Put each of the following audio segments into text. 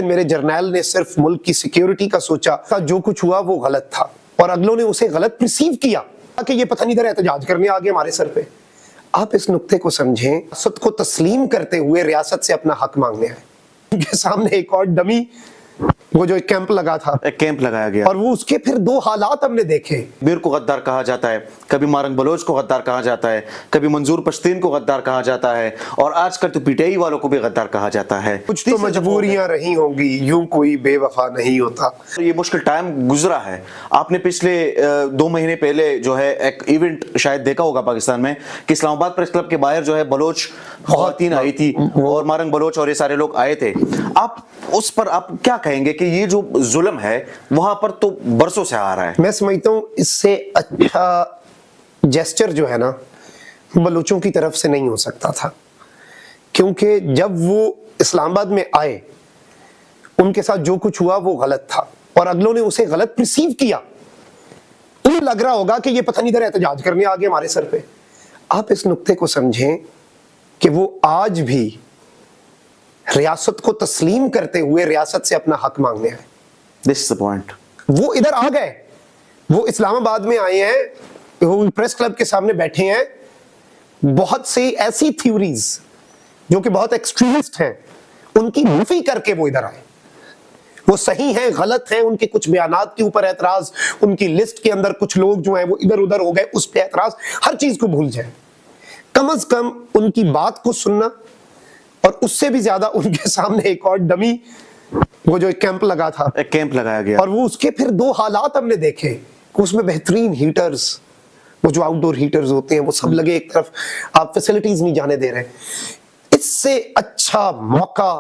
میرے جرنیل نے صرف ملک کی سیکیورٹی کا سوچا تھا، جو کچھ ہوا وہ غلط تھا اور اگلوں نے اسے غلط پرسیو کیا کہ یہ پتہ نہیں ادھر احتجاج کرنے آگے ہمارے سر پہ۔ آپ اس نقطے کو سمجھیں، ریاست کو تسلیم کرتے ہوئے ریاست سے اپنا حق مانگنے آئے۔ ان کے سامنے ایک اور ڈمی، وہ جو ایک کیمپ لگا تھا، ایک کیمپ لگایا گیا، اور وہ اس کے پھر دو حالات ہم نے دیکھے۔ میر کو غدار کہا جاتا ہے، کبھی مارنگ بلوچ کو غدار کہا جاتا ہے، کبھی منظور پشتین کو غدار کہا جاتا ہے، اور آج کل تو پی ٹی آئی والوں کو بھی غدار کہا جاتا ہے۔ کچھ تو مجبوریاں رہی ہوں گی، یوں کوئی بے وفا نہیں ہوتا۔ یہ مشکل ٹائم گزرا ہے۔ آپ نے پچھلے 2 مہینے پہلے جو ہے ایک ایونٹ شاید دیکھا ہوگا پاکستان میں کہ اسلام آباد پریس کلب کے باہر جو ہے بلوچ خواتین آئی تھی اور مارنگ بلوچ اور یہ سارے لوگ آئے تھے۔ آپ اس پر آپ کیا کہیں گے کہ یہ جو ظلم ہے وہاں پر تو برسوں سے آ رہا ہے؟ میں سمجھتا ہوں اس سے اچھا جیسچر جو ہے نا بلوچوں کی طرف سے نہیں ہو سکتا تھا، کیونکہ جب وہ اسلام آباد میں آئے ان کے ساتھ جو کچھ ہوا وہ غلط تھا اور اگلوں نے اسے غلط پرسیو کیا۔ انہیں لگ رہا ہوگا کہ یہ پتہ نہیں ادھر احتجاج کرنے آگے ہمارے سر پہ۔ آپ اس نقطے کو سمجھیں کہ وہ آج بھی ریاست کو تسلیم کرتے ہوئے ریاست سے اپنا حق مانگنے آئے۔ This is the point۔ وہ ادھر آ گئے، وہ اسلام آباد میں آئے ہیں، وہ پریس کلب کے سامنے بیٹھے ہیں، بہت سی ایسی تھیوریز جو کہ بہت ایکسٹریمسٹ ہیں ان کی نفی کر کے وہ ادھر آئے۔ وہ صحیح ہیں، غلط ہیں، ان کے کچھ بیانات کے اوپر اعتراض، ان کی لسٹ کے اندر کچھ لوگ جو ہیں وہ ادھر ادھر ہو گئے، اس پہ اعتراض، ہر چیز کو بھول جائیں۔ کم از کم ان کی بات کو سننا، اور اس سے بھی زیادہ ان کے سامنے ایک اور ڈمی، وہ جو ایک کیمپ لگا تھا، ایک کیمپ لگایا گیا، اور وہ اس کے پھر دو حالات ہم نے دیکھے کہ اس میں بہترین ہیٹرز، وہ جو آؤٹ ڈور ہیٹرز ہوتے ہیں وہ سب لگے ایک طرف، آپ فیسلٹیز نہیں جانے دے رہے۔ اس سے اچھا موقع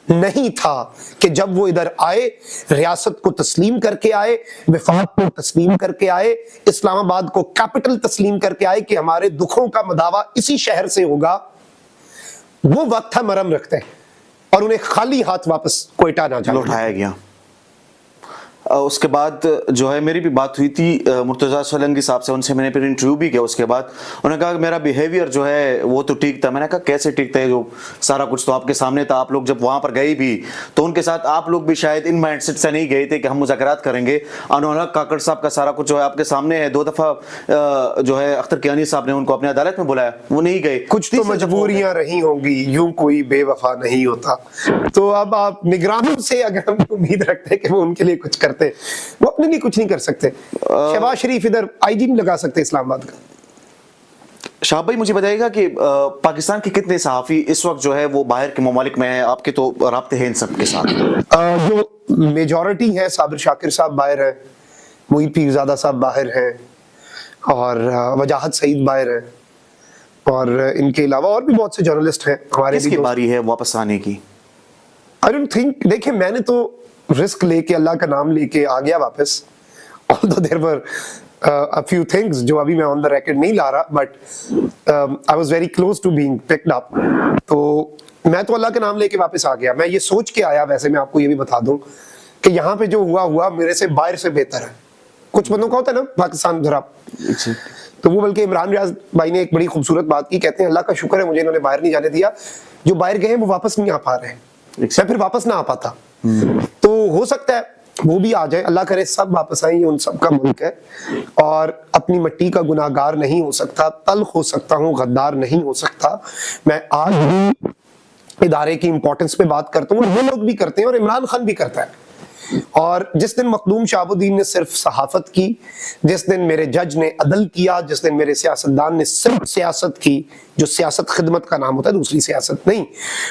نہیں تھا کہ جب وہ ادھر آئے، ریاست کو تسلیم کر کے آئے، وفاق کو تسلیم کر کے آئے، اسلام آباد کو کیپٹل تسلیم کر کے آئے کہ ہمارے دکھوں کا مداوا اسی شہر سے ہوگا۔ وہ وقت تھا مرہم رکھتے ہیں اور انہیں خالی ہاتھ واپس کوئٹہ نہ جانا لوٹایا گیا۔ اس کے بعد جو ہے میری بھی بات ہوئی تھی مرتضیٰ سولنگی صاحب سے، ان سے میں نے پھر انٹرویو بھی کیا۔ اس کے بعد انہوں نے کہا کہ میرا بیہیویئر جو ہے وہ تو ٹھیک تھا۔ میں نے کہا کیسے ٹھیک تھا، جو سارا کچھ تو آپ کے سامنے تھا، آپ لوگ جب وہاں پر گئے بھی تو ان کے ساتھ آپ لوگ بھی شاید ان مائنڈ سیٹ سے نہیں گئے تھے کہ ہم مذاکرات کریں گے۔ انوراگ کاکڑ صاحب کا سارا کچھ جو ہے آپ کے سامنے ہے، 2 دفعہ جو ہے اختر کیانی صاحب نے ان کو اپنے عدالت میں بلایا، وہ نہیں گئے۔ کچھ تو مجبوریاں رہی ہوں گی، یوں کوئی بے وفا نہیں ہوتا۔ تو اب آپ نگرانوں سے اگر ہم امید رکھتے ہیں کہ وہ ان کے لیے کچھ کرتے، وہ اپنے لیے کچھ نہیں کر سکتے۔ شہباز شریف ادھر آئی جی نہیں لگا سکتے اسلام آباد کا۔ شاہب بھائی مجھے بتائیے گا کہ پاکستان کے کتنے صحافی اس وقت جو ہے وہ باہر کے ممالک میں ہیں؟ آپ کے تو رابطے ہیں ان سب کے ساتھ۔ جو میجورٹی ہے، صابر شاکر صاحب باہر ہیں، محیط پیرزادہ صاحب باہر ہیں، اور وجاہت سعید باہر ہیں، اور ان کے علاوہ اور بھی بہت سے جرنلسٹ ہیں ہمارے۔ کس کی باری ہے واپس آنے کی؟ I don't think، دیکھیں میں نے تو رسک لے کے اللہ کا نام لے کے آ گیا واپس، although there were a few things جو ابھی میں on the record نہیں لا رہا، but I was very close to being picked up۔ تو میں تو اللہ کا نام لے کے واپس آ گیا۔ میں یہ سوچ کے آیا، ویسے میں آپ کو یہ بھی بتا دوں کہ یہاں پہ جو ہوا میرے سے باہر سے بہتر ہے۔ کچھ بندوں کا ہوتا ہے نا پاکستان ذرا، تو وہ بلکہ عمران ریاض بھائی نے ایک بڑی خوبصورت بات کی، کہتے ہیں اللہ کا شکر ہے مجھے انہوں نے باہر نہیں جانے دیا، جو باہر گئے ہیں وہ واپس نہیں آ پا رہے ہیں، میں پھر واپس نہ آ پاتا۔ تو ہو سکتا ہے وہ بھی آ جائے، اللہ کرے سب واپس آئیں، یہ ان سب کا ملک ہے، اور اپنی مٹی کا گناہ گار نہیں ہو سکتا، تلخ ہو سکتا ہوں، غدار نہیں ہو سکتا۔ میں آج بھی ادارے کی امپورٹنس پہ بات کرتا ہوں، اور وہ لوگ بھی کرتے ہیں، اور عمران خان بھی کرتا ہے۔ اور جس دن مخدوم شہاب الدین نے صرف صحافت کی، جس دن میرے جج نے عدل کیا، جس دن میرے سیاستدان نے صرف سیاست کی، جو سیاست خدمت کا نام ہوتا ہے، دوسری سیاست نہیں،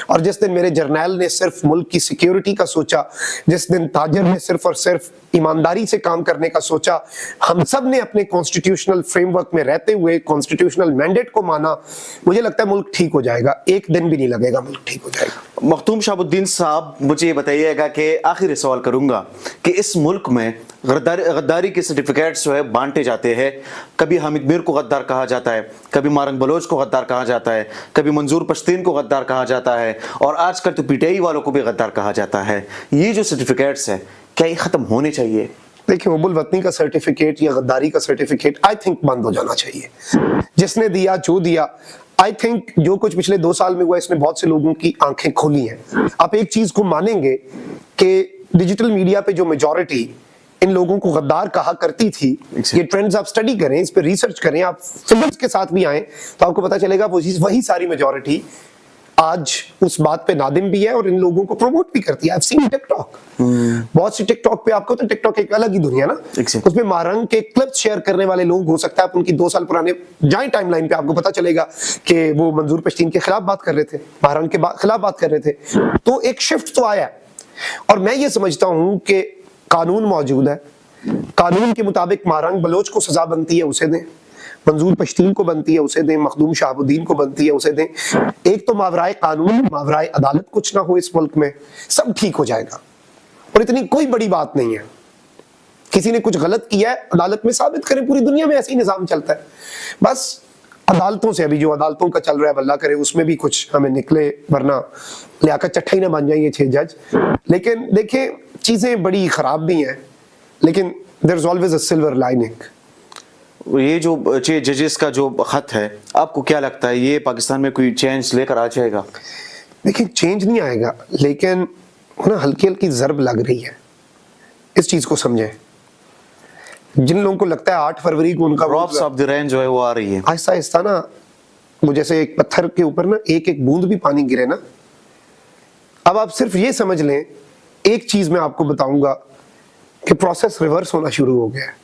اور جس دن میرے جرنیل نے صرف ملک کی سیکیورٹی کا سوچا، جس دن تاجر نے صرف اور صرف ایمانداری سے کام کرنے کا سوچا، ہم سب نے اپنے کانسٹیٹیوشنل فریم ورک میں رہتے ہوئے کانسٹیٹیوشنل مینڈیٹ کو مانا، مجھے لگتا ہے ملک ٹھیک ہو جائے گا، ایک دن بھی نہیں لگے گا، ملک ٹھیک ہو جائے گا۔ مختوم شہاب الدین صاحب مجھے یہ بتائیے گا کہ آخری سوال کروں گا کہ اس ملک میں غداری کے سرٹیفکیٹس جو ہے بانٹے جاتے ہیں، کبھی حامد میر کو غدار کہا جاتا ہے، کبھی مارنگ بلوچ کو غدار کہا جاتا ہے، کبھی منظور پشتین کو غدار کہا جاتا ہے، اور آج کل تو پی ٹی آئی والوں کو بھی غدار کہا جاتا ہے۔ یہ جو سرٹیفکیٹس ہیں کیا یہ ختم ہونے چاہیے؟ دیکھیں حب الوطنی کا سرٹیفکیٹ یا غداری کا سرٹیفکیٹ آئی تھنک بند ہو جانا چاہیے۔ جس نے دیا جو دیا، آئی تھنک جو کچھ پچھلے 2 سال میں ہوا اس نے بہت سے لوگوں کی آنکھیں کھولی ہیں۔ آپ ایک چیز کو مانیں گے کہ ڈیجیٹل میڈیا پہ جو میجورٹی ان لوگوں کو غدار کہا کرتی تھی, یہ ٹرینڈز آپ اسٹڈی کریں, اس پہ ریسرچ کریں, آپ فگرز کے ساتھ بھی آئیں تو آپ کو پتا چلے گا وہی ساری میجورٹی آج اس بات پہ نادم بھی ہے اور ان لوگوں کو پروموٹ بھی کرتی ہے. I've seen TikTok. بہت سی ٹک ٹاک پہ آپ کو تو ٹک ٹاک ایک الگ ہی دنیا نا, اس میں مہرنگ کے کلپس شیئر کرنے والے لوگ ہو سکتا ہے آپ ان کی 2 سال پرانے جائیں ٹائم لائن پہ, آپ کو پتا چلے گا کہ وہ منظور پشتین کے خلاف بات کر رہے تھے, مہرنگ کے خلاف بات کر رہے تھے. تو ایک شفٹ تو آیا اور میں یہ سمجھتا ہوں کہ قانون موجود ہے, قانون کے مطابق مہرنگ بلوچ کو سزا بنتی ہے اسے دیں, منظور پشتین کو بنتی ہے اسے دیں, مخدوم شہاب الدین کو بنتی ہے اسے دیں. ایک تو ماورائے قانون ماورائے عدالت کچھ نہ ہو اس ملک میں, سب ٹھیک ہو جائے گا اور اتنی کوئی بڑی بات نہیں ہے. کسی نے کچھ غلط کیا ہے عدالت میں ثابت کریں, پوری دنیا میں ایسے ہی نظام چلتا ہے. بس عدالتوں سے ابھی جو عدالتوں کا چل رہا ہے اللہ کرے اس میں بھی کچھ ہمیں نکلے, ورنہ لیاقت چٹھا ہی نہ بن جائیں یہ 6 جج. لیکن دیکھیں چیزیں بڑی خراب بھی ہیں, لیکن there is always a silver lining. یہ جو 6 ججز کا جو خط ہے آپ کو کیا لگتا ہے یہ پاکستان میں کوئی چینج لے کر آ جائے گا؟ دیکھیں چینج نہیں آئے گا, لیکن نا ہلکی ہلکی ضرب لگ رہی ہے. اس چیز کو سمجھیں, جن لوگوں کو لگتا ہے 8 فروری کو ان کا ڈراپس آف دی رین جو ہے وہ آ رہی ہے آہستہ آہستہ نا, وہ جیسے ایک پتھر کے اوپر نا ایک ایک بوند بھی پانی گرے نا. اب آپ صرف یہ سمجھ لیں, ایک چیز میں آپ کو بتاؤں گا کہ پروسیس ریورس ہونا شروع ہو گیا ہے.